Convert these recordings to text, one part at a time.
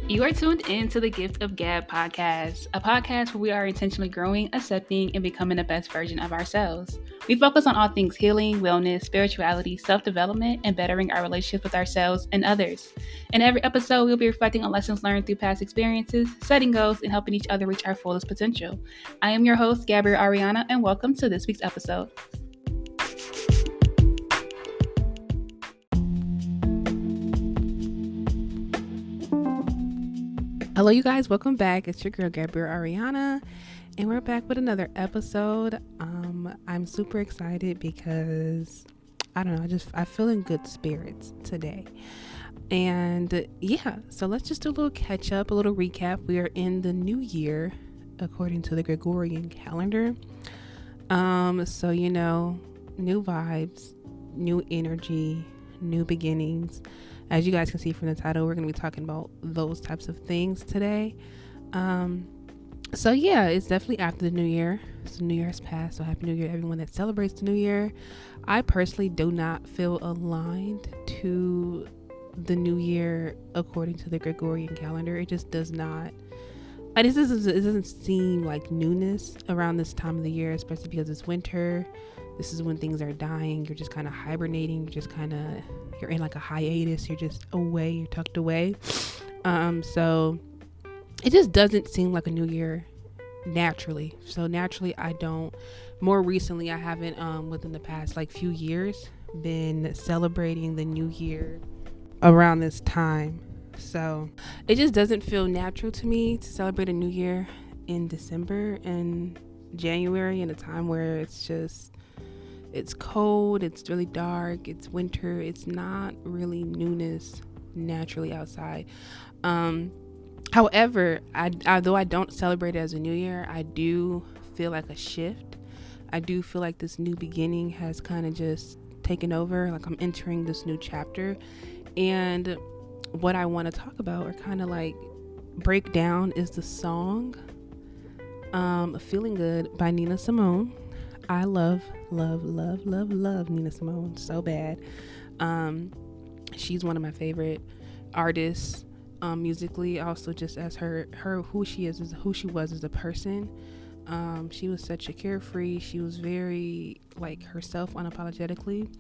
You are tuned in to the Gift of Gab podcast, a podcast where we are intentionally growing, accepting, and becoming the best version of ourselves. We focus on all things healing, wellness, spirituality, self-development, and bettering our relationship with ourselves and others. In every episode, we'll be reflecting on lessons learned through past experiences, setting goals, and helping each other reach our fullest potential. I am your host, Gabrielle Ariana, and welcome to this week's episode. Hello, you guys. Welcome back. It's your girl, Gabrielle Ariana, and we're back with another episode. I'm super excited because, I feel in good spirits today. And so let's just do a little catch up, a little recap. We are in the new year, according to the Gregorian calendar. So, new vibes, new energy, new beginnings. As you guys can see from the title, we're going to be talking about those types of things today. It's definitely after the new year. So New Year's passed. So happy New Year, everyone that celebrates the new year. I personally do not feel aligned to the new year according to the Gregorian calendar. It just does not. It doesn't seem like newness around this time of the year, especially because it's winter. This is when things are dying. You're just kind of hibernating. You're in like a hiatus. You're just away. You're tucked away. So it just doesn't seem like a new year naturally. So naturally, I don't. More recently, I haven't, within the past few years, been celebrating the new year around this time. So it just doesn't feel natural to me to celebrate a new year in December and January, in a time where it's cold, it's really dark, it's winter. It's not really newness naturally outside. However, though I don't celebrate it as a new year, I do feel like a shift. I do feel like this new beginning has kind of just taken over. Like I'm entering this new chapter. And what I want to talk about, or kind of break down, is the song Feeling Good by Nina Simone. I love Nina Simone so bad. She's one of my favorite artists musically, also just as her who she was as a person. She was such a carefree. She was very herself unapologetically.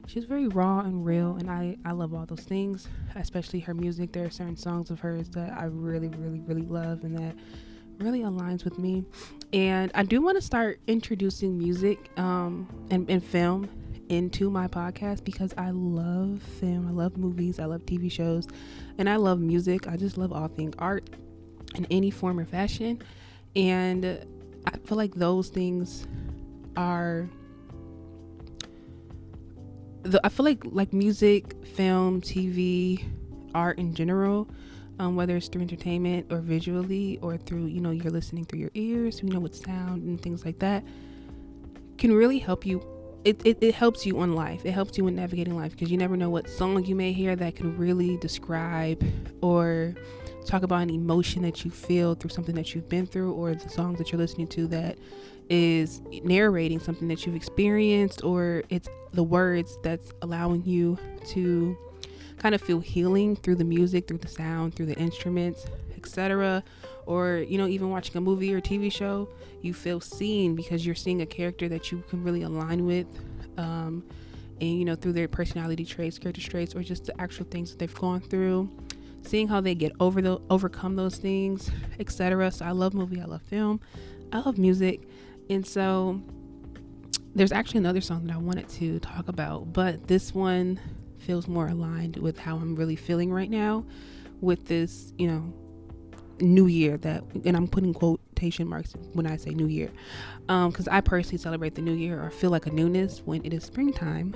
She was very raw and real, and I love all those things, especially her music. There are certain songs of hers that I really love and that really aligns with me. And I do want to start introducing music and film into my podcast, because I love film, I love movies, I love TV shows, and I love music. I just love all things art in any form or fashion. And I feel like those things are I feel like music, film, TV, art in general, whether it's through entertainment or visually, or through, you're listening through your ears, with sound and things like that, can really help you. It helps you on life. It helps you in navigating life, because you never know what song you may hear that can really describe or talk about an emotion that you feel through something that you've been through, or the songs that you're listening to that is narrating something that you've experienced, or it's the words that's allowing you to kind of feel healing through the music, through the sound, through the instruments, etc. Or even watching a movie or TV show, you feel seen because you're seeing a character that you can really align with, and through their personality traits, character traits, or just the actual things that they've gone through, seeing how they get overcome those things, etc. So I love movie, I love film, I love music. And so there's actually another song that I wanted to talk about, but this one feels more aligned with how I'm really feeling right now with this, new year, and I'm putting quotation marks when I say new year, because I personally celebrate the new year, or feel like a newness, when it is springtime,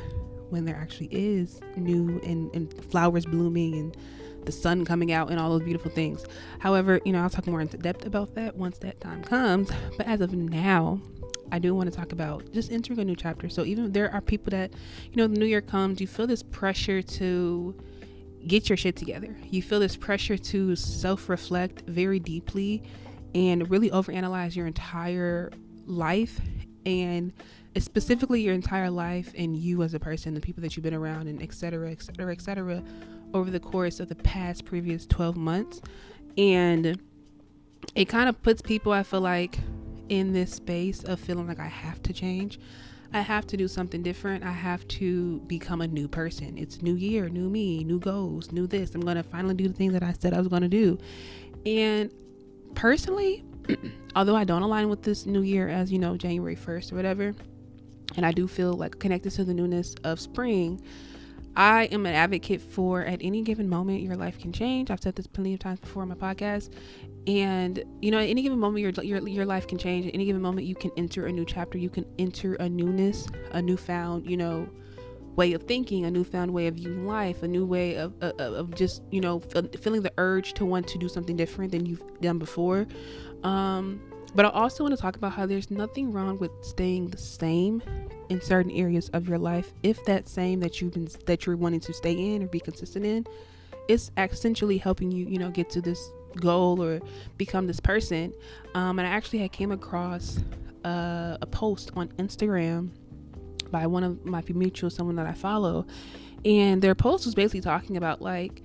when there actually is new and flowers blooming and the sun coming out and all those beautiful things. However, I'll talk more into depth about that once that time comes. But as of now, I do want to talk about just entering a new chapter. So even there are people that, the new year comes, you feel this pressure to get your shit together. You feel this pressure to self-reflect very deeply and really overanalyze your entire life, and specifically your entire life and you as a person, the people that you've been around, and et cetera, over the course of the previous 12 months. And it kind of puts people, I feel like, in this space of feeling like I have to change. I have to do something different. I have to become a new person. It's new year, new me, new goals, new this. I'm going to finally do the things that I said I was going to do. And personally, although I don't align with this new year as, January 1st or whatever, and I do feel like connected to the newness of spring, I am an advocate for, at any given moment, your life can change. I've said this plenty of times before on my podcast. And, at any given moment, your life can change. At any given moment, you can enter a new chapter. You can enter a newness, a newfound, way of thinking, a newfound way of viewing life, a new way of just, feeling the urge to want to do something different than you've done before. But I also want to talk about how there's nothing wrong with staying the same in certain areas of your life, if that same that you're wanting to stay in or be consistent in is essentially helping you, get to this goal or become this person. And I actually came across a post on Instagram by one of my mutuals, someone that I follow, and their post was basically talking about, like,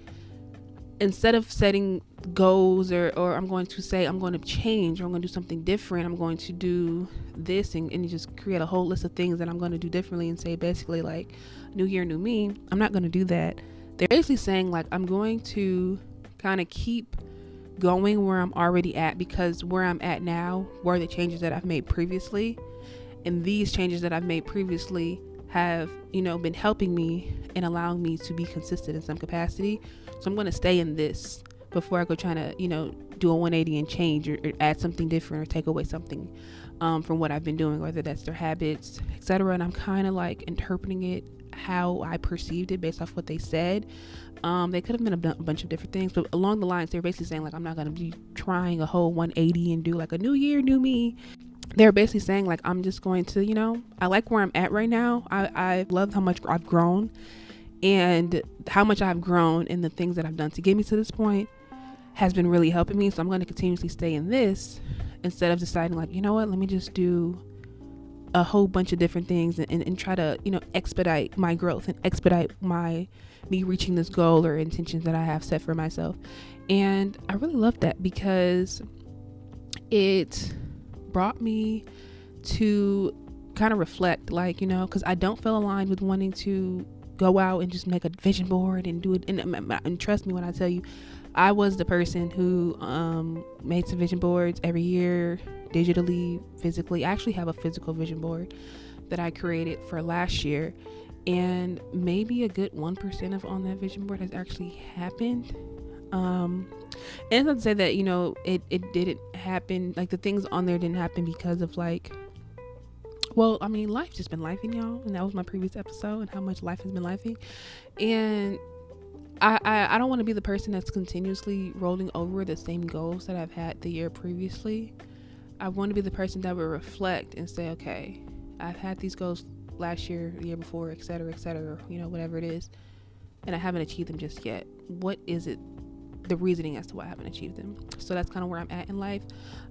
instead of setting goals or I'm going to say I'm going to change or I'm going to do something different, I'm going to do this and just create a whole list of things that I'm going to do differently and say basically like new year, new me. I'm not going to do that. They're basically saying like I'm going to kind of keep going where I'm already at, because where I'm at now were the changes that I've made previously, and these changes that I've made previously have been helping me and allowing me to be consistent in some capacity. So I'm going to stay in this before I go trying to do a 180 and change or add something different or take away something from what I've been doing, whether that's their habits, etc. And I'm kind of like interpreting it how I perceived it based off what they said. They could have been a bunch of different things, but along the lines they're basically saying like I'm not going to be trying a whole 180 and do like a new year, new me. They're basically saying like I'm just going to, I like where I'm at right now. I love how much I've grown and how much I've grown in the things that I've done to get me to this point has been really helping me. So I'm going to continuously stay in this instead of deciding like, let me just do a whole bunch of different things and try to, expedite my growth and expedite me reaching this goal or intentions that I have set for myself. And I really love that because it brought me to kind of reflect, like, because I don't feel aligned with wanting to go out and just make a vision board and do it. And trust me when I tell you, I was the person who made some vision boards every year, digitally, physically. I actually have a physical vision board that I created for last year, and maybe a good 1% of on that vision board has actually happened. And it's not to say that it didn't happen, like the things on there didn't happen because of like, well, I mean, life's just been lifing, y'all, and that was my previous episode and how much life has been lifing. And I don't want to be the person that's continuously rolling over the same goals that I've had the year previously. I want to be the person that will reflect and say, okay, I've had these goals last year, the year before, et cetera, whatever it is, and I haven't achieved them just yet. What is it? The reasoning as to why I haven't achieved them. So that's kind of where I'm at in life.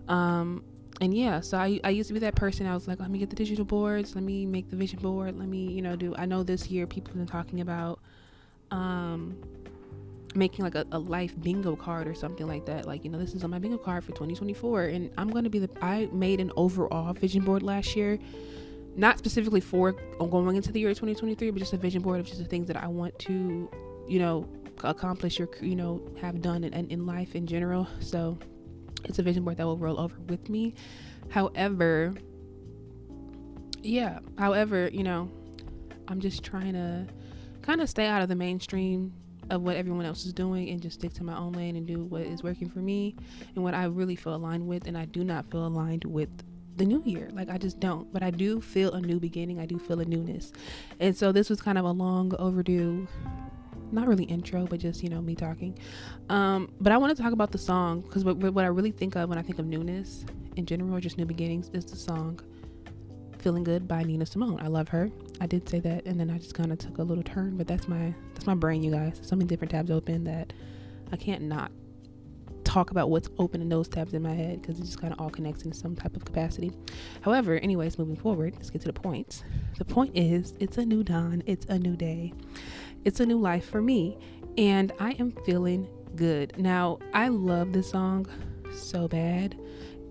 And yeah, so I used to be that person. I was like, let me get the digital boards, let me make the vision board, let me I know this year people have been talking about making like a life bingo card or something like that, like this is on my bingo card for 2024, and I'm going to be I made an overall vision board last year, not specifically for going into the year 2023, but just a vision board of just the things that I want to accomplish or have done in life in general. So it's a vision board that will roll over with me. However, I'm just trying to kind of stay out of the mainstream of what everyone else is doing and just stick to my own lane and do what is working for me and what I really feel aligned with. And I do not feel aligned with the new year. Like, I just don't, but I do feel a new beginning. I do feel a newness. And so this was kind of a long overdue, not really intro, but just, me talking. But I want to talk about the song, because what I really think of when I think of newness in general, or just new beginnings, is the song Feeling Good by Nina Simone. I love her. I did say that, and then I just kind of took a little turn, but that's my brain, you guys. So many different tabs open that I can't not talk about what's open in those tabs in my head, because it just kind of all connects in some type of capacity. However, anyways, moving forward, let's get to the points. The point is, it's a new dawn. It's a new day. It's a new life for me, and I am feeling good. Now, I love this song so bad,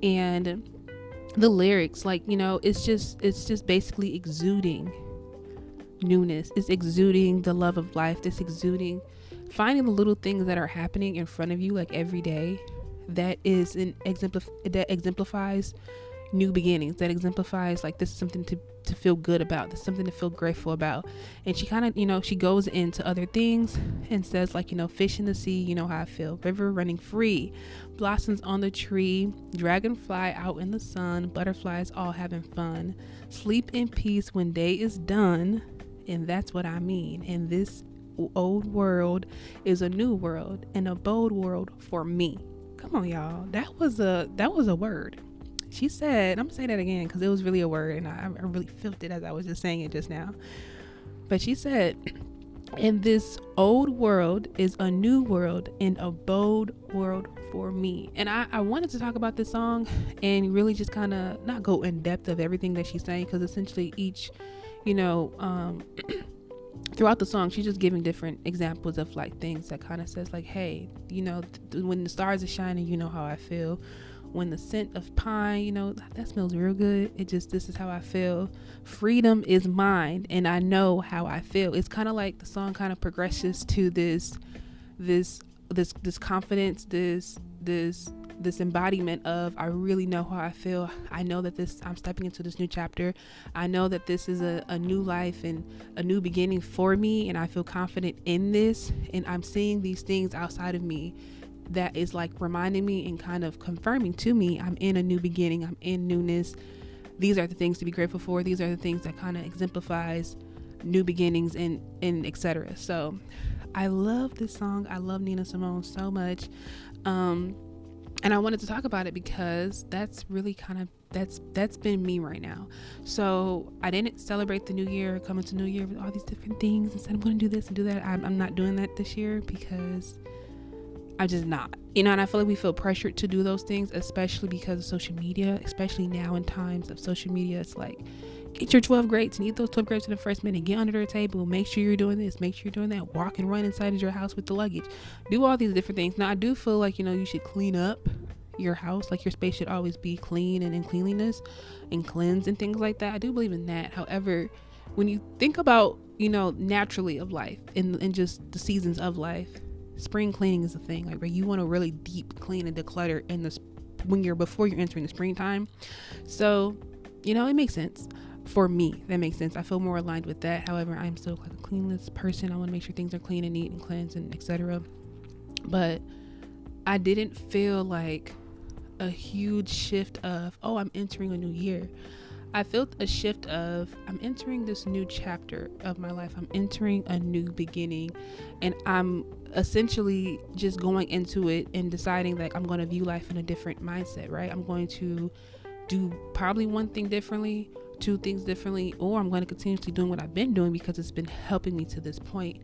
and the lyrics, like, it's just basically exuding newness. It's exuding the love of life. It's exuding finding the little things that are happening in front of you, like every day, that exemplifies new beginnings, that exemplifies like this is something to feel good about, this is something to feel grateful about. And she kind of, she goes into other things and says, like, fish in the sea, you know how I feel, river running free, blossoms on the tree, dragonfly out in the sun, butterflies all having fun, sleep in peace when day is done. And that's what I mean. And this old world is a new world, and a bold world for me. Come on, y'all. That was a word. She said, I'm gonna say that again because it was really a word, and I really felt it as I was just saying it just now. But she said, and this old world is a new world and a bold world for me. And I wanted to talk about this song and really just kind of not go in depth of everything that she's saying, because essentially each, throughout the song, she's just giving different examples of like things that kind of says like, hey, when the stars are shining, you know how I feel. When the scent of pine, that smells real good. This is how I feel. Freedom is mine, and I know how I feel. It's kind of like the song kind of progresses to this confidence, this embodiment of, I really know how I feel. I know that I'm stepping into this new chapter. I know that this is a new life and a new beginning for me, and I feel confident in this, and I'm seeing these things outside of me that is like reminding me and kind of confirming to me I'm in a new beginning, I'm in newness. These are the things to be grateful for. These are the things that kind of exemplifies new beginnings and etc. So I love this song. I love Nina Simone so much. And I wanted to talk about it because that's really kind of that's been me right now. So I didn't celebrate the new year, coming to New Year with all these different things and said I'm going to do this and do that. I'm not doing that this year because I'm just not, and I feel like we feel pressured to do those things, especially because of social media, especially now in times of social media. It's like, get your 12 grapes and eat those 12 grapes in the first minute, get under the table, make sure you're doing this, make sure you're doing that, walk and run inside of your house with the luggage, do all these different things. Now I do feel like, you should clean up your house, like your space should always be clean and in cleanliness and cleanse and things like that. I do believe in that. However, when you think about, naturally of life and just the seasons of life, spring cleaning is a thing, like where you want to really deep clean and declutter before you're entering the springtime. So, it makes sense for me. That makes sense. I feel more aligned with that. However, I'm still like a cleanliness person. I want to make sure things are clean and neat and cleansed and etc. But I didn't feel like a huge shift of, I'm entering a new year. I felt a shift of, I'm entering this new chapter of my life. I'm entering a new beginning, and I'm essentially just going into it and deciding that I'm going to view life in a different mindset, right? I'm going to do probably one thing differently, two things differently, or I'm going to continuously doing what I've been doing because it's been helping me to this point.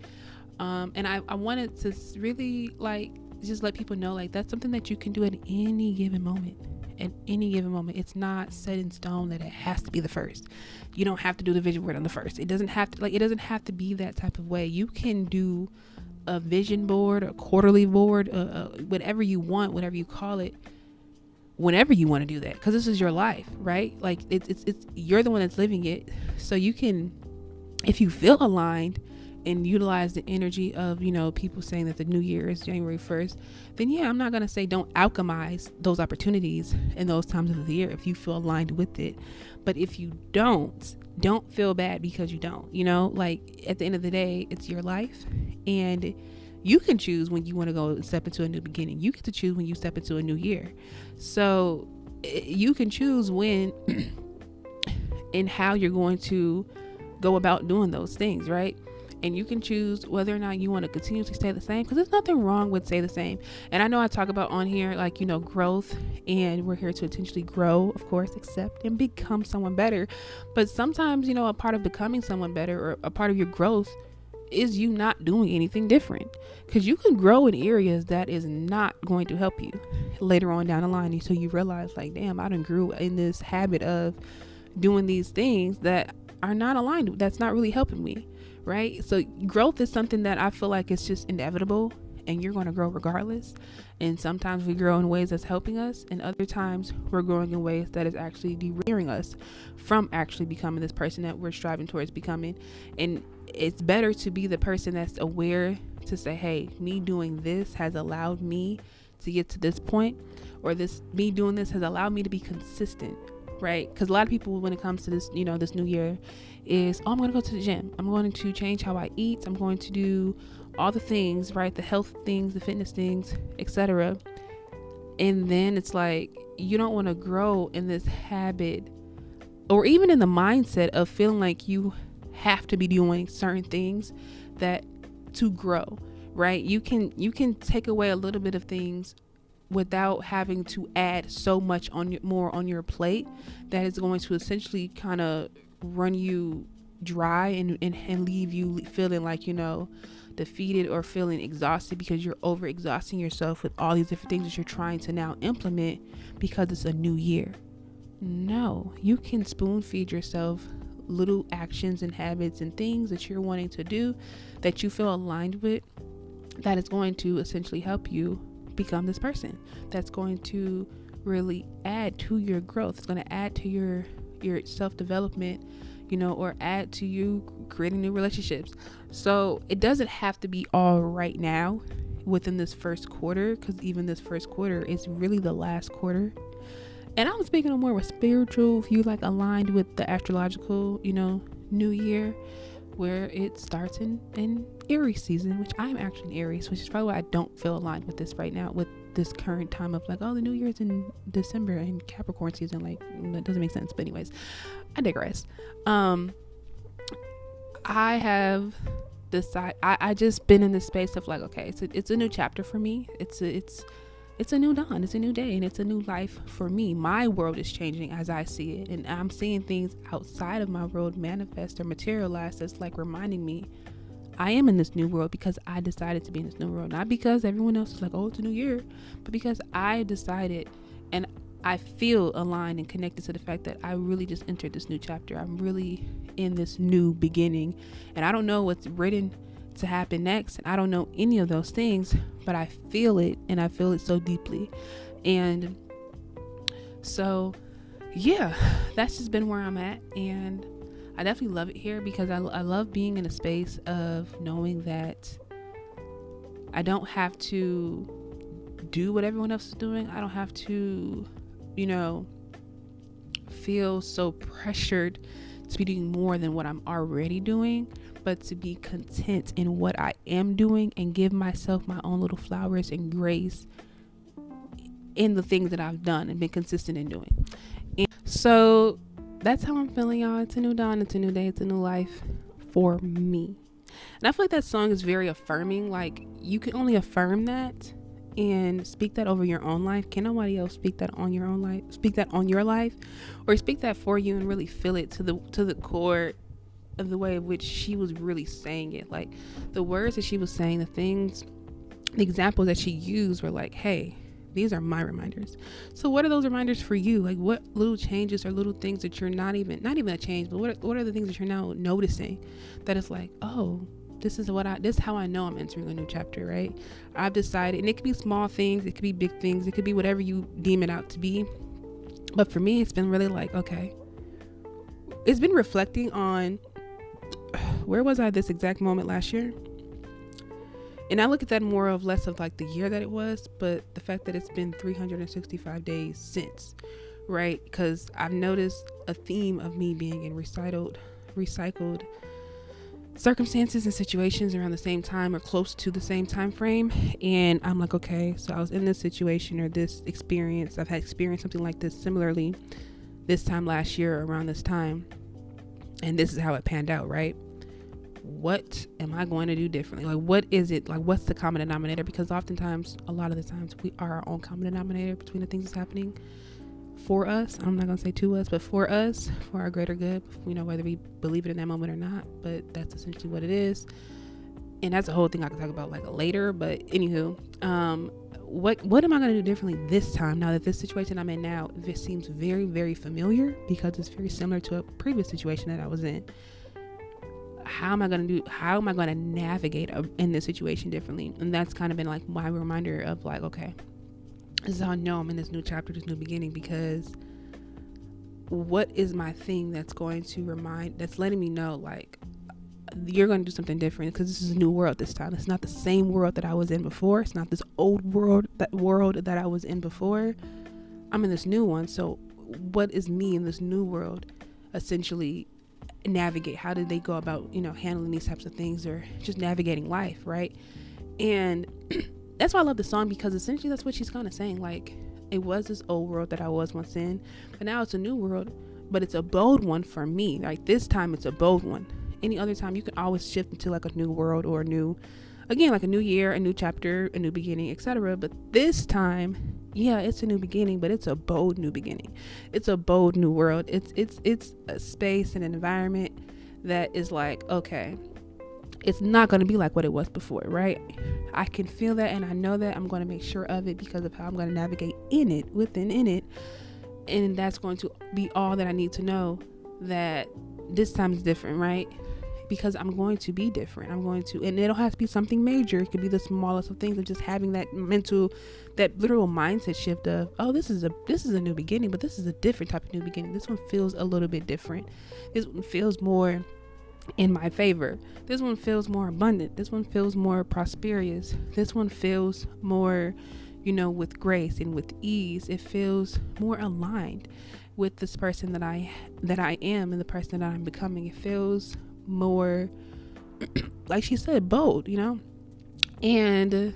And I wanted to really just let people know, that's something that you can do at any given moment. At any given moment. It's not set in stone that it has to be the first. You don't have to do the vision board on the first. It doesn't have to be that type of way. You can do a vision board, a quarterly board, whatever you want, whatever you call it, whenever you want to do that, because this is your life, right? Like it's you're the one that's living it. So you can, if you feel aligned and utilize the energy of, people saying that the new year is January 1st, then I'm not going to say don't alchemize those opportunities in those times of the year if you feel aligned with it. But if you don't feel bad because you don't, at the end of the day, it's your life, and you can choose when you want to go and step into a new beginning. You get to choose when you step into a new year. So you can choose when and how you're going to go about doing those things, right? And you can choose whether or not you want to continuously stay the same, because there's nothing wrong with stay the same. And I know I talk about on here, growth, and we're here to intentionally grow, of course, accept and become someone better. But sometimes, a part of becoming someone better, or a part of your growth, is you not doing anything different, because you can grow in areas that is not going to help you later on down the line until you realize, damn, I done grew in this habit of doing these things that are not aligned, that's not really helping me. Right? So growth is something that I feel like it's just inevitable, and you're going to grow regardless. And sometimes we grow in ways that's helping us, and other times we're growing in ways that is actually derailing us from actually becoming this person that we're striving towards becoming. And it's better to be the person that's aware to say, hey, me doing this has allowed me to get to this point, or me doing this has allowed me to be consistent, right? Because a lot of people, when it comes to this, this new year, is, I'm going to go to the gym, I'm going to change how I eat, I'm going to do all the things, right? The health things, the fitness things, etc. And then it's like, you don't want to grow in this habit, or even in the mindset of feeling like you have to be doing certain things that to grow, right? You can take away a little bit of things without having to add so much more on your plate that is going to essentially kind of run you dry and leave you feeling like, defeated or feeling exhausted because you're over exhausting yourself with all these different things that you're trying to now implement because it's a new year. No, you can spoon feed yourself little actions and habits and things that you're wanting to do that you feel aligned with, that is going to essentially help you become this person, that's going to really add to your growth. It's going to add to your self-development, or add to you creating new relationships. So it doesn't have to be all right now within this first quarter, because even this first quarter is really the last quarter. And I'm speaking of more with spiritual, if you like aligned with the astrological, new year, where it starts in Aries season, which I'm actually in Aries, which is probably why I don't feel aligned with this right now, with this current time of like, oh, the new year's in December and Capricorn season. Like, that doesn't make sense. But anyways, I digress. I have decided, I just been in this space of like, okay, it's a new chapter for me. It's a new dawn, it's a new day, and it's a new life for me. My world is changing as I see it, and I'm seeing things outside of my world manifest or materialize that's like reminding me I am in this new world because I decided to be in this new world. Not because everyone else is like, oh, it's a new year, but because I decided, and I feel aligned and connected to the fact that I really just entered this new chapter. I'm really in this new beginning, and I don't know what's written to happen next, and I don't know any of those things, but I feel it, and I feel it so deeply. And so yeah, that's just been where I'm at, and I definitely love it here because I love being in a space of knowing that I don't have to do what everyone else is doing. I don't have to, feel so pressured to be doing more than what I'm already doing, but to be content in what I am doing and give myself my own little flowers and grace in the things that I've done and been consistent in doing. And so that's how I'm feeling, y'all. It's a new dawn, it's a new day, it's a new life for me. And I feel like that song is very affirming. Like, you can only affirm that and speak that over your own life. Can nobody else speak that on your own life? Speak that on your life, or speak that for you and really feel it to the core of the way in which she was really saying it. Like, the words that she was saying, the examples that she used were like, hey, these are my reminders. So what are those reminders for you? Like, what little changes or little things that you're not even a change, but what are the things that you're now noticing that it's like, oh, this is how I know I'm entering a new chapter, right? I've decided, and it could be small things, it could be big things, it could be whatever you deem it out to be. But for me, it's been really like, okay, it's been reflecting on where was I this exact moment last year? And I look at that more of less of like the year that it was, but the fact that it's been 365 days since, right? Because I've noticed a theme of me being in recycled circumstances and situations around the same time or close to the same time frame. And I'm like, okay, so I was in this situation or this experience. I've had experienced something like this similarly this time last year around this time, and this is how it panned out, right? What am I going to do differently? Like, what is it? Like, what's the common denominator? Because oftentimes, a lot of the times, we are our own common denominator between the things that's happening for us. I'm not going to say to us, but for us, for our greater good, whether we believe it in that moment or not, but that's essentially what it is. And that's a whole thing I can talk about like later, but anywho, what am I going to do differently this time now that this situation I'm in now, this seems very, very familiar because it's very similar to a previous situation that I was in. how am I going to navigate in this situation differently? And that's kind of been like my reminder of like, okay, this is how I know I'm in this new chapter, this new beginning, because what is my thing that's letting me know, like, you're going to do something different, because this is a new world this time. It's not the same world that I was in before. It's not this old world, that I was in before. I'm in this new one. So what is me in this new world essentially navigate? How did they go about, handling these types of things, or just navigating life, right? And that's why I love the song, because essentially that's what she's kind of saying. Like, it was this old world that I was once in, but now it's a new world, but it's a bold one for me. Like, this time it's a bold one. Any other time you can always shift into like a new world, or like a new year, a new chapter, a new beginning, etc. But this time, yeah, it's a new beginning, but it's a bold new beginning. It's a bold new world. It's a space and an environment that is like, okay, it's not going to be like what it was before, right? I can feel that, and I know that. I'm going to make sure of it because of how I'm going to navigate in it, and that's going to be all that I need to know, that this time is different, right? Because I'm going to be different. And it don't have to be something major. It could be the smallest of things, of just having that literal mindset shift of, oh, this is a new beginning, but this is a different type of new beginning. This one feels a little bit different. This one feels more in my favor. This one feels more abundant. This one feels more prosperous. This one feels more, with grace and with ease. It feels more aligned with this person that I am, and the person that I'm becoming. It feels more, like she said, bold, And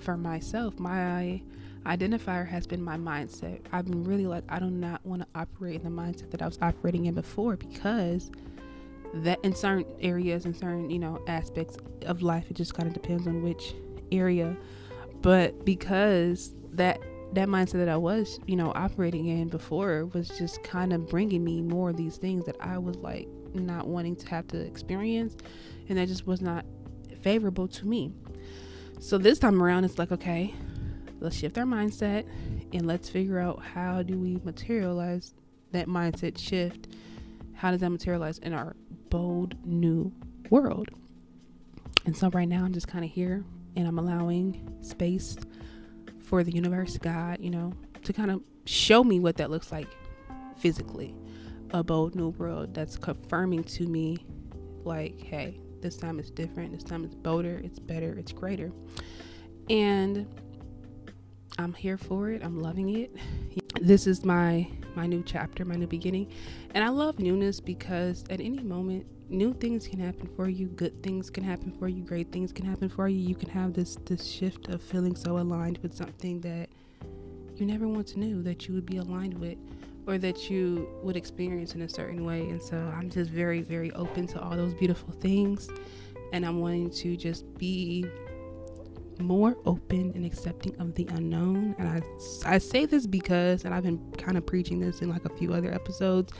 for myself, my identifier has been my mindset. I've been really like, I do not want to operate in the mindset that I was operating in before, because that in certain areas and certain, aspects of life, it just kind of depends on which area. But because that mindset that I was, operating in before was just kind of bringing me more of these things that I was like not wanting to have to experience, and that just was not favorable to me. So this time around, it's like, okay, let's shift our mindset and let's figure out, how do we materialize that mindset shift? How does that materialize in our bold new world? And so right now I'm just kind of here, and I'm allowing space for the universe, God, to kind of show me what that looks like physically. A bold new world that's confirming to me, like, hey, this time it's different. This time it's bolder, it's better, it's greater. And I'm here for it. I'm loving it. This is my new chapter, my new beginning. And I love newness, because at any moment, new things can happen for you. Good things can happen for you. Great things can happen for you. You can have this shift of feeling so aligned with something that you never once knew that you would be aligned with, or that you would experience in a certain way. And so I'm just very, very open to all those beautiful things. And I'm wanting to just be more open and accepting of the unknown. And I say this because, and I've been kind of preaching this in like a few other episodes,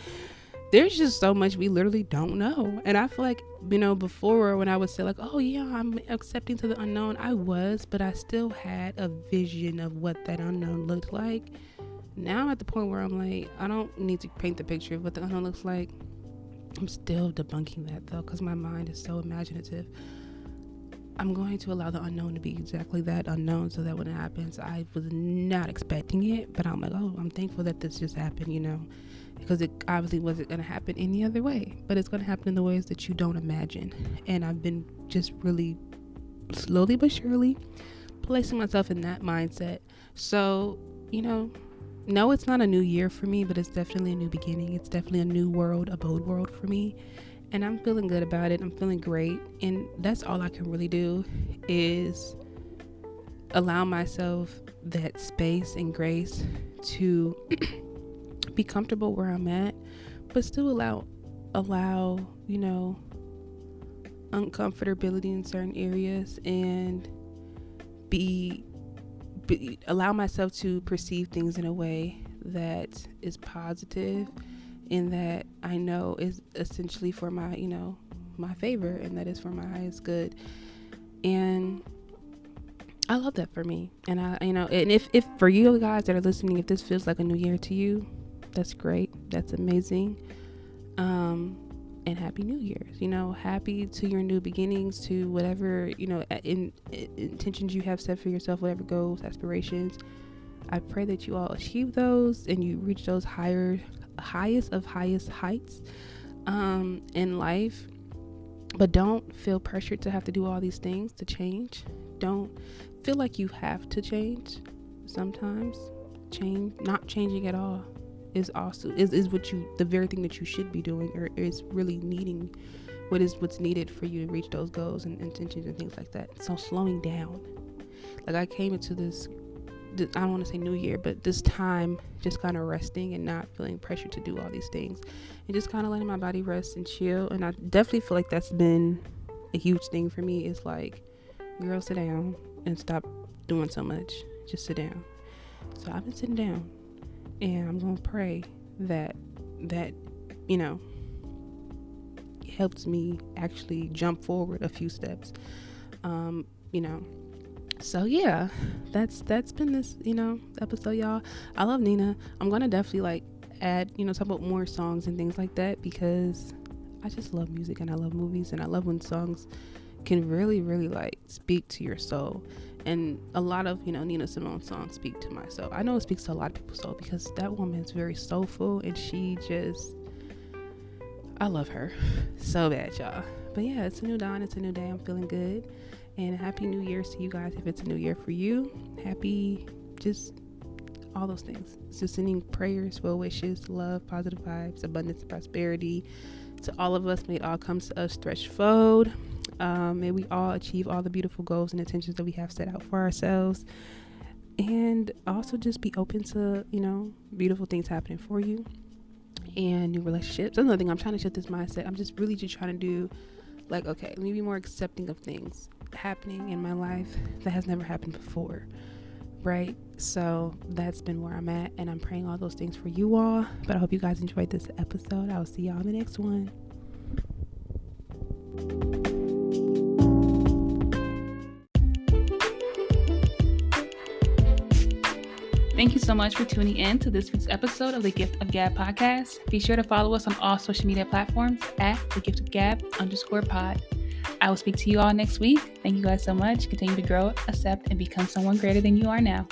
there's just so much we literally don't know. And I feel like, before, when I would say like, oh yeah, I'm accepting to the unknown, I was, but I still had a vision of what that unknown looked like. Now I'm at the point where I'm like, I don't need to paint the picture of what the unknown looks like. I'm still debunking that though, because my mind is so imaginative. I'm going to allow the unknown to be exactly that, unknown, so that when it happens, I was not expecting it, but I'm like, oh, I'm thankful that this just happened, because it obviously wasn't going to happen any other way, but it's going to happen in the ways that you don't imagine. And I've been just really slowly but surely placing myself in that mindset. So, no, it's not a new year for me, but it's definitely a new beginning. It's definitely a new world, a bold world for me. And I'm feeling good about it. I'm feeling great. And that's all I can really do, is allow myself that space and grace to be comfortable where I'm at, but still allow, uncomfortability in certain areas, and allow myself to perceive things in a way that is positive, and that I know is essentially for my, my favor, and that is for my highest good. And I love that for me. And and if for you guys that are listening, if this feels like a new year to you, that's great. That's amazing. and happy New Year's. Happy to your new beginnings, to whatever, intentions you have set for yourself, whatever goals, aspirations. I pray that you all achieve those and you reach those highest of highest heights in life. But don't feel pressured to have to do all these things to change. Don't feel like you have to change. Sometimes not changing at all is also is what the very thing that you should be doing, or is really needing what's needed for you to reach those goals and intentions and things like that. So slowing down. Like, I came into this I don't want to say new year, but this time just kind of resting and not feeling pressure to do all these things, and just kind of letting my body rest and chill. And I definitely feel like that's been a huge thing for me. Is like, girl, sit down and stop doing so much. Just sit down. So I've been sitting down, and I'm going to pray that helps me actually jump forward a few steps. So yeah, that's been this, episode, y'all. I love Nina. I'm gonna definitely add, talk about more songs and things like that, because I just love music and I love movies, and I love when songs can really, really speak to your soul. And a lot of, Nina Simone's songs speak to my soul. I know it speaks to a lot of people's soul, because that woman is very soulful, and I love her so bad, y'all. But yeah, it's a new dawn, it's a new day. I'm feeling good. And happy New Year's to you guys if it's a new year for you. Happy, just all those things. So sending prayers, well wishes, love, positive vibes, abundance, and prosperity to all of us. May it all come to us threefold. May we all achieve all the beautiful goals and intentions that we have set out for ourselves. And also just be open to, beautiful things happening for you and new relationships. That's another thing. I'm trying to shift this mindset. I'm just really just trying to do, okay, let me be more accepting of things happening in my life that has never happened before, right? So that's been where I'm at, and I'm praying all those things for you all. But I hope you guys enjoyed this episode. I will see y'all in the next one. Thank you so much for tuning in to this week's episode of the Gift of Gab podcast. Be sure to follow us on all social media platforms at @thegiftofgab_pod. I will speak to you all next week. Thank you guys so much. Continue to grow, accept, and become someone greater than you are now.